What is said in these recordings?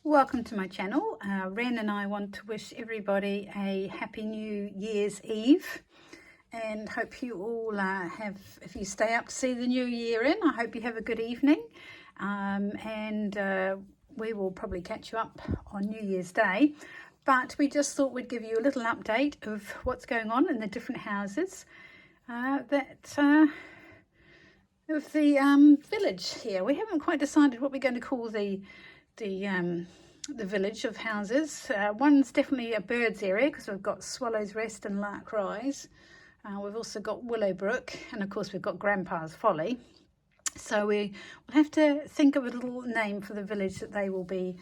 Welcome to my channel. Wren and I want to wish everybody a happy New Year's Eve and hope you all if you stay up to see the new year in, I hope you have a good evening, and we will probably catch you up on New Year's Day, but we just thought we'd give you a little update of what's going on in the different houses of the village here. We haven't quite decided what we're going to call the village of houses. One's definitely a birds area because we've got Swallow's Rest and Lark Rise. We've also got Willowbrook, and of course we've got Grandpa's Folly. So we will have to think of a little name for the village that they will be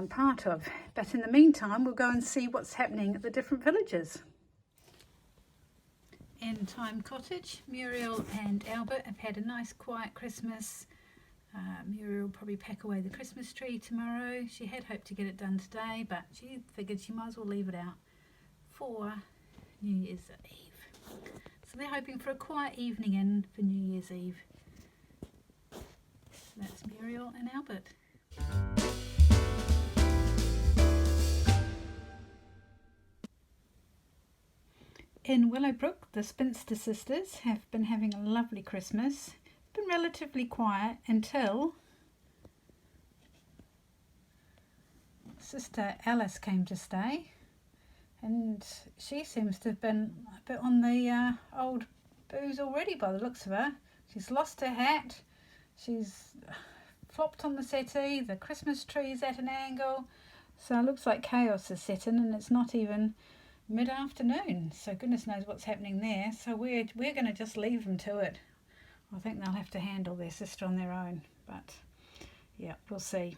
part of. But in the meantime, we'll go and see what's happening at the different villages. In Thyme Cottage, Muriel and Albert have had a nice quiet Christmas. Muriel will probably pack away the Christmas tree tomorrow. She had hoped to get it done today, but she figured she might as well leave it out for New Year's Eve. So they're hoping for a quiet evening in for New Year's Eve. So that's Muriel and Albert. In Willowbrook, the Spinster Sisters have been having a lovely Christmas. Been relatively quiet until Sister Alice came to stay, and she seems to have been a bit on the old booze already by the looks of her. She's lost her hat, she's flopped on the settee, the Christmas tree is at an angle, so it looks like chaos is set in, and it's not even mid-afternoon, so goodness knows what's happening there. So we're going to just leave them to it. I think they'll have to handle their sister on their own, but yeah, we'll see.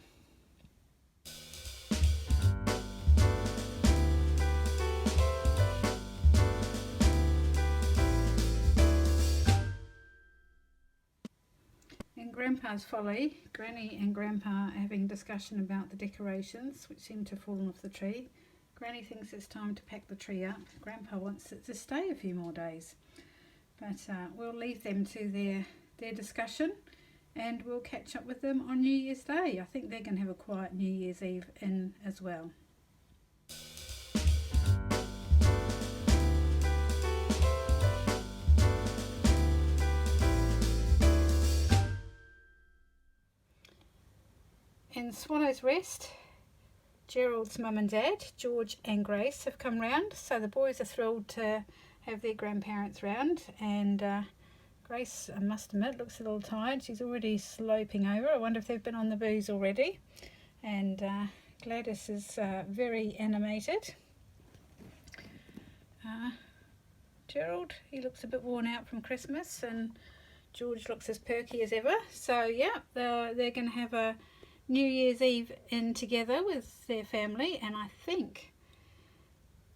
In Grandpa's Folly, Granny and Grandpa are having a discussion about the decorations, which seem to have fallen off the tree. Granny thinks it's time to pack the tree up. Grandpa wants it to stay a few more days. But we'll leave them to their discussion, and we'll catch up with them on New Year's Day. I think they're going to have a quiet New Year's Eve in as well. In Swallow's Rest, Gerald's mum and dad, George and Grace, have come round, so the boys are thrilled to have their grandparents round, and Grace, I must admit, looks a little tired. She's already sloping over. I wonder if they've been on the booze already. And Gladys is very animated. Gerald, he looks a bit worn out from Christmas, and George looks as perky as ever. So yeah, they're going to have a New Year's Eve in together with their family, and I think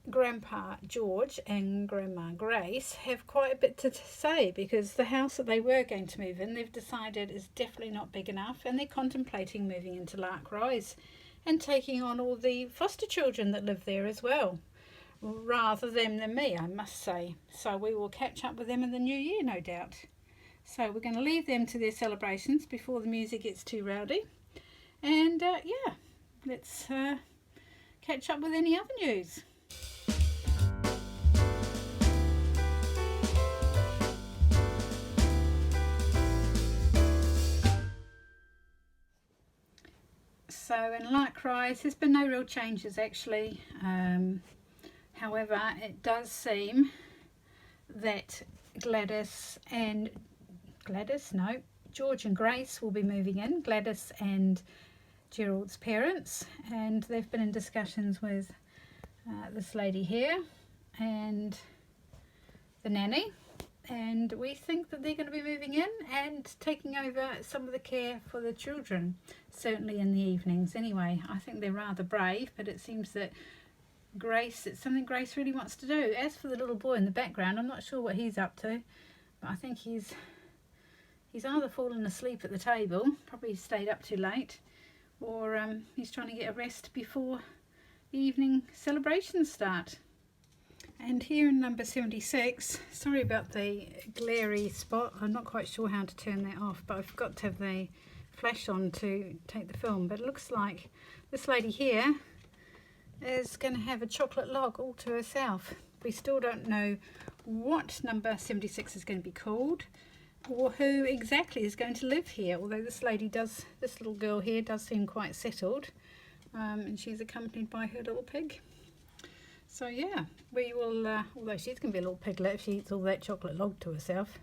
Grandpa George and Grandma Grace have quite a bit to say, because the house that they were going to move in, they've decided is definitely not big enough, and they're contemplating moving into Lark Rise and taking on all the foster children that live there as well. Rather them than me, I must say. So we will catch up with them in the new year, no doubt. So we're going to leave them to their celebrations before the music gets too rowdy. And yeah, let's catch up with any other news. So in Lark Rise, there's been no real changes actually. However, it does seem that George and Grace will be moving in. Gladys and Gerald's parents, and they've been in discussions with this lady here and the nanny, and we think that they're going to be moving in and taking over some of the care for the children, certainly in the evenings anyway. I think they're rather brave, but it seems that it's something Grace really wants to do. As for the little boy in the background, I'm not sure what he's up to, but I think he's either fallen asleep at the table, probably stayed up too late, or he's trying to get a rest before the evening celebrations start. And here in number 76, sorry about the glary spot, I'm not quite sure how to turn that off, but I forgot to have the flash on to take the film, but it looks like this lady here is going to have a chocolate log all to herself. We still don't know what number 76 is going to be called, or who exactly is going to live here, although this little girl here does seem quite settled, and she's accompanied by her little pig. So yeah, we will, although she's going to be a little piglet if she eats all that chocolate log to herself,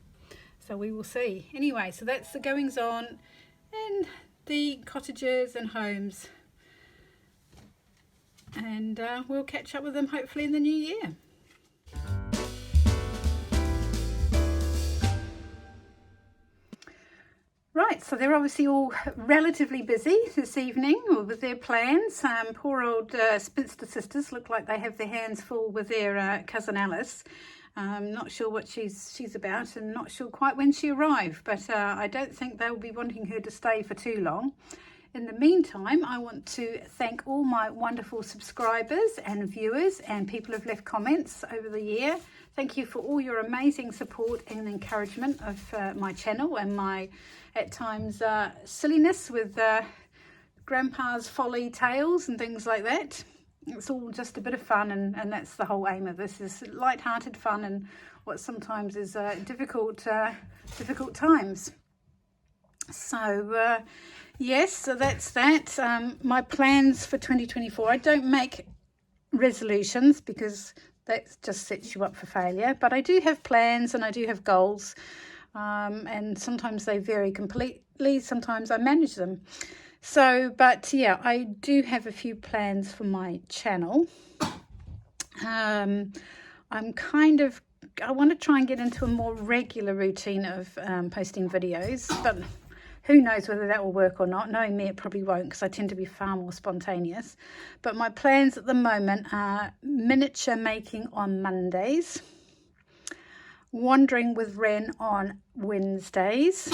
so we will see. Anyway, so that's the goings on in the cottages and homes, and we'll catch up with them hopefully in the new year. Right, so they're obviously all relatively busy this evening with their plans. Poor old Spinster Sisters look like they have their hands full with their cousin Alice. Not sure what she's about, and not sure quite when she arrived, but I don't think they'll be wanting her to stay for too long. In the meantime, I want to thank all my wonderful subscribers and viewers and people who've left comments over the year. Thank you for all your amazing support and encouragement of my channel and my, at times, silliness with Grandpa's Folly tales and things like that. It's all just a bit of fun, and that's the whole aim of this, is light-hearted fun and what sometimes is difficult times. So yes, so that's that. My plans for 2024, I don't make resolutions because that just sets you up for failure, but I do have plans and I do have goals, and sometimes they vary completely, sometimes I manage them. So, but yeah, I do have a few plans for my channel. I want to try and get into a more regular routine of posting videos, but who knows whether that will work or not. Knowing me, it probably won't, because I tend to be far more spontaneous. But my plans at the moment are miniature making on Mondays, wandering with Wren on Wednesdays,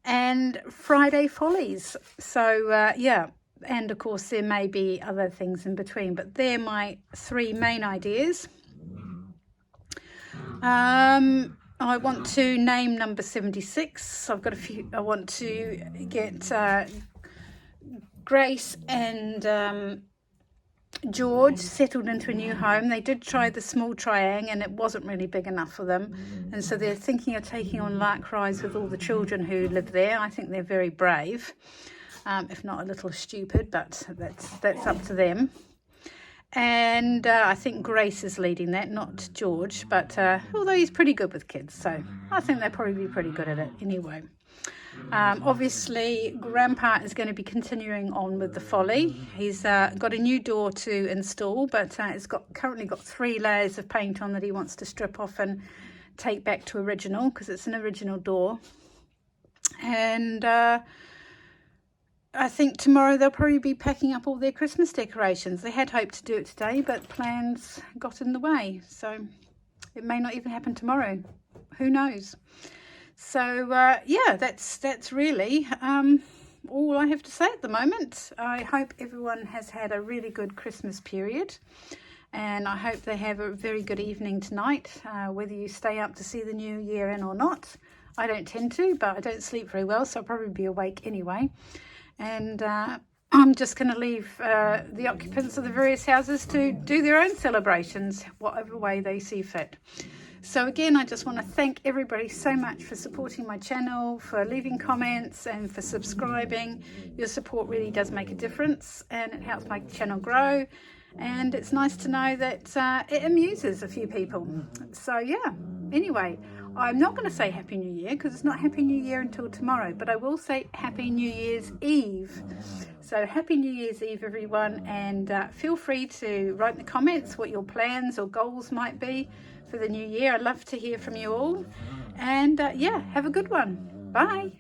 and Friday follies. So yeah, and of course there may be other things in between, but they're my three main ideas. I want to name number 76. I've got a few. I want to get Grace and George settled into a new home. They did try the small triangle and it wasn't really big enough for them, and so they're thinking of taking on Lark Rise with all the children who live there. I think they're very brave, if not a little stupid, but that's up to them. And I think Grace is leading that, not George, but although he's pretty good with kids, so I think they'll probably be pretty good at it anyway. Obviously Grandpa is going to be continuing on with the Folly. He's got a new door to install, but it's currently got 3 layers of paint on that he wants to strip off and take back to original, because it's an original door. And I think tomorrow they'll probably be packing up all their Christmas decorations. They had hoped to do it today, but plans got in the way, so it may not even happen tomorrow. Who knows? So yeah, that's really all I have to say at the moment. I hope everyone has had a really good Christmas period, and I hope they have a very good evening tonight, whether you stay up to see the new year in or not. I don't tend to, but I don't sleep very well, so I'll probably be awake anyway. And I'm just going to leave the occupants of the various houses to do their own celebrations, whatever way they see fit. So again, I just want to thank everybody so much for supporting my channel, for leaving comments and for subscribing. Your support really does make a difference, and it helps my channel grow. And it's nice to know that it amuses a few people. So yeah, anyway, I'm not going to say Happy New Year because it's not Happy New Year until tomorrow, but I will say Happy New Year's Eve. So Happy New Year's Eve, everyone, and feel free to write in the comments what your plans or goals might be for the new year. I'd love to hear from you all. And yeah, have a good one. Bye.